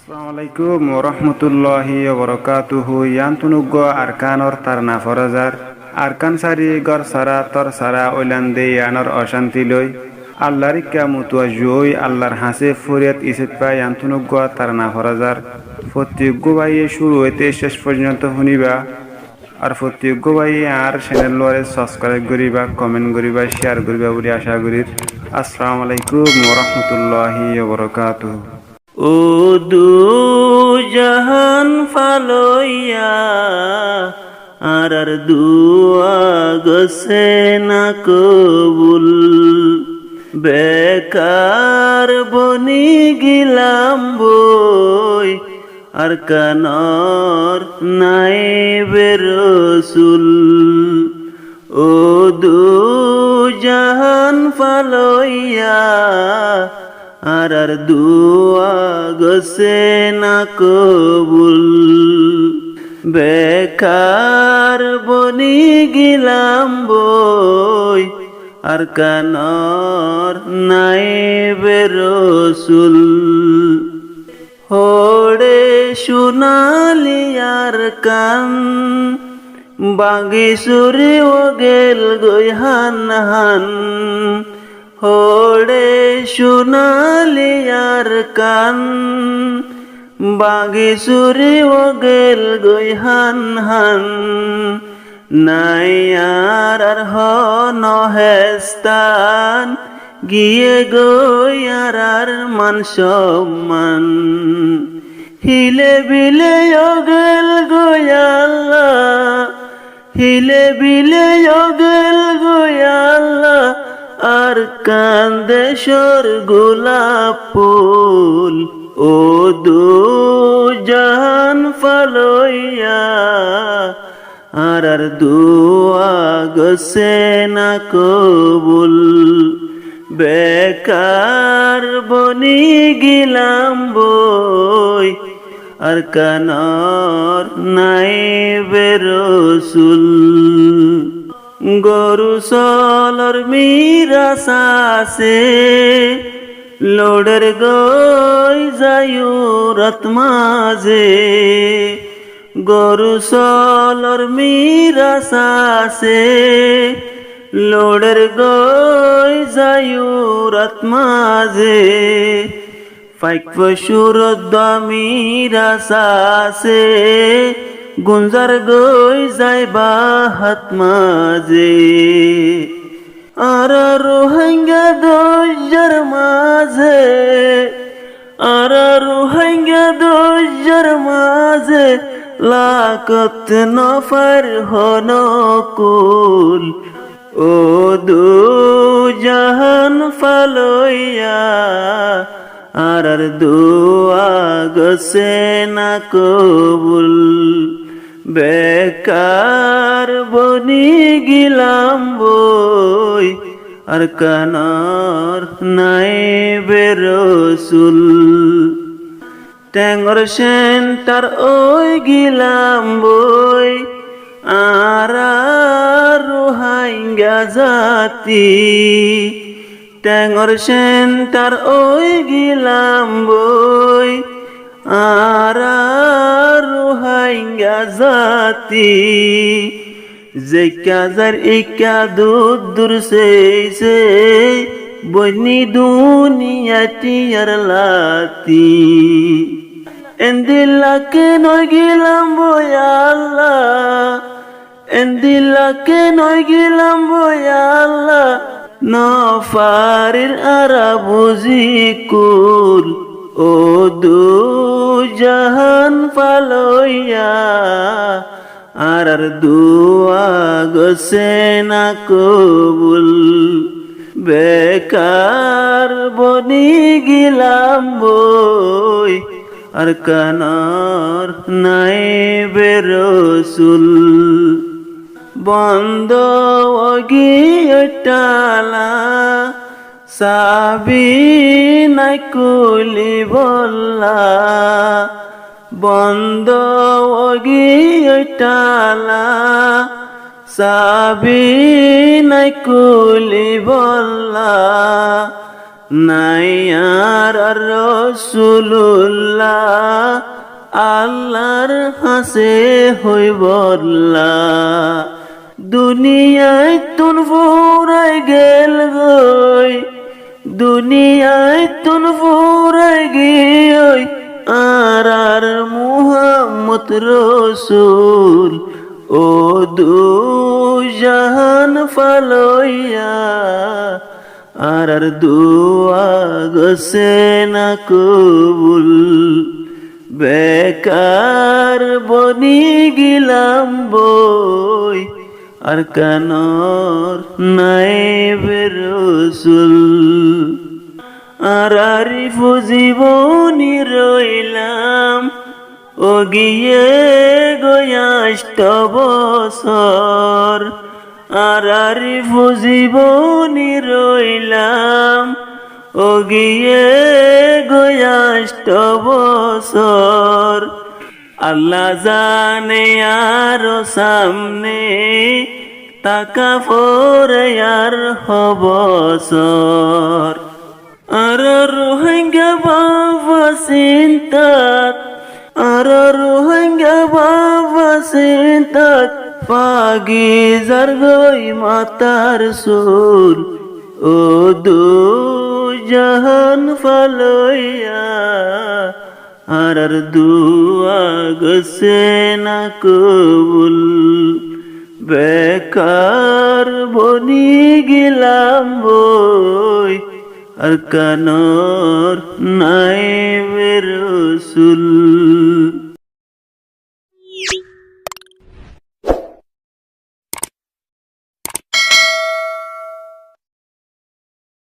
Assalamualaikum warahmatullahi wabarakatuh. Yantunuggo arkanor tarna farajar arkan sari gor sara tor sara oilande yanor অশান্তি লই আল্লাহর কিয়ামতুয়া জুই আল্লাহর হাসে ফুরিয়াত ইসিত পা yantunuggo tarna farajar ফতিগো বাইয়ে শুরু হইতে শেষ পর্যন্ত শুনিবা আর ফতিগো বাইয়ে আর চ্যানেল লরে সাবস্ক্রাইব করিবা কমেন্ট করিবা শেয়ার করিবা বলি আশা করি আসসালামু আলাইকুম ওয়ারাহমাতুল্লাহি ওয়াবারাকাতুহু ও দু জাহান ফালইয়া আর দুয়া গসে না কবুল বেকার বনি গিলাম বই আর কানর নাই বেরসুল ও দু জাহান ফালইয়া আর দুয়া গসে না কবুল বেকার বনি গিলাম বই আর কানর নাই বেরসুল হোড়ে সোনালি আর কান বাঙ্গি সুরি ও গেল গই হান হান হোড়ে সোনালি আর কান বাঙ্গি সুরি ও গেল গই হান হান নাই আর হেস্তান গিয়ে গই আর মান সম্মান হিলে বিলে ও গেল গই আল্লাহ হিলে বিলে ও গেল গই আল্লাহ আর কান্দে সর গোলাপ ফুল ও দু জাহান ফালইয়া আর দুয়া গসে না কবুল বেকার বনি গিলাম বই আর কানর নাই বেরসুল গরু সলর মীরা সাসে লোডের গই যায়ু রত মাঝে গরু সলর মীরা সাসে লোডের গই যায়ু রত মাঝে ফাইক পশুর দামিরা সাসে গুঞ্জার গই যাইবা হাত মাঝে আর রোহিঙ্গা দোজার মাঝে আর রোহিঙ্গা দোজার মাঝে লাকত নফর হনকুল ও দু জাহান ফালইয়া আর দুয়া গসে না কবুল বেকার বনি গিলাম বই আর কানর নাই বেরসুল ট্যাঙ্গর সেন্টার ওই গিলাম বই আর রোহিঙ্গা জাতি ট্যাঙ্গর সেন্টার ওই গিলাম বই আর রোহিঙ্গা জাতি যে কাজার ইকা দূর সে বনি দুনিয়াটি আর লাতি এন্দিলাকে নয় গিলাম বই আল্লাহ এন্দিলাকে নয় গিলাম বই আল্লাহ নফারির আরা বুঝি কুল ও দু জাহান ফালইয়া আর দুয়া গসে না কবুল বেকার বনি গিলাম বই আর কানর নাই বেরসুল বন্ধ গিয়েটালা সাবি নাই কুলি বল্লা বন্ধ গিয়েটালা সাবি নাই কুলি বল্লা নাই আর রসুল্লাহ আল্লাহর হাসে হইবল্লা দুনিয়ায় তুন ফুরাই গেল গই দুনিয়ায় তুন ফুরাই গই আর মুহাম্মদ রসুল ও দু জাহান ফালইয়া আর দুয়া গসে না কবুল বেকার বনি গিলাম বই আর কানর নাই বেরসুল আর আরিফ জীবনী রইলাম ও গিয়ে গয়াষ্ট বছর আর আরিফ জীবনী রইলাম ও গিয়ে গয়াষ্ট বছর আল্লাহ জানে আর সামনে তাকা ফোরে আর হবসর আর রোহিঙ্গা বাবা চিন্তাত আর রোহিঙ্গা বাবা চিন্তাত পাগি যার গই মাতার সুর ও দু জাহান ফালইয়া আর দুয়া গসে না কবুল বেকার বনি গিলাম বই আর কানর নাই বেরসুল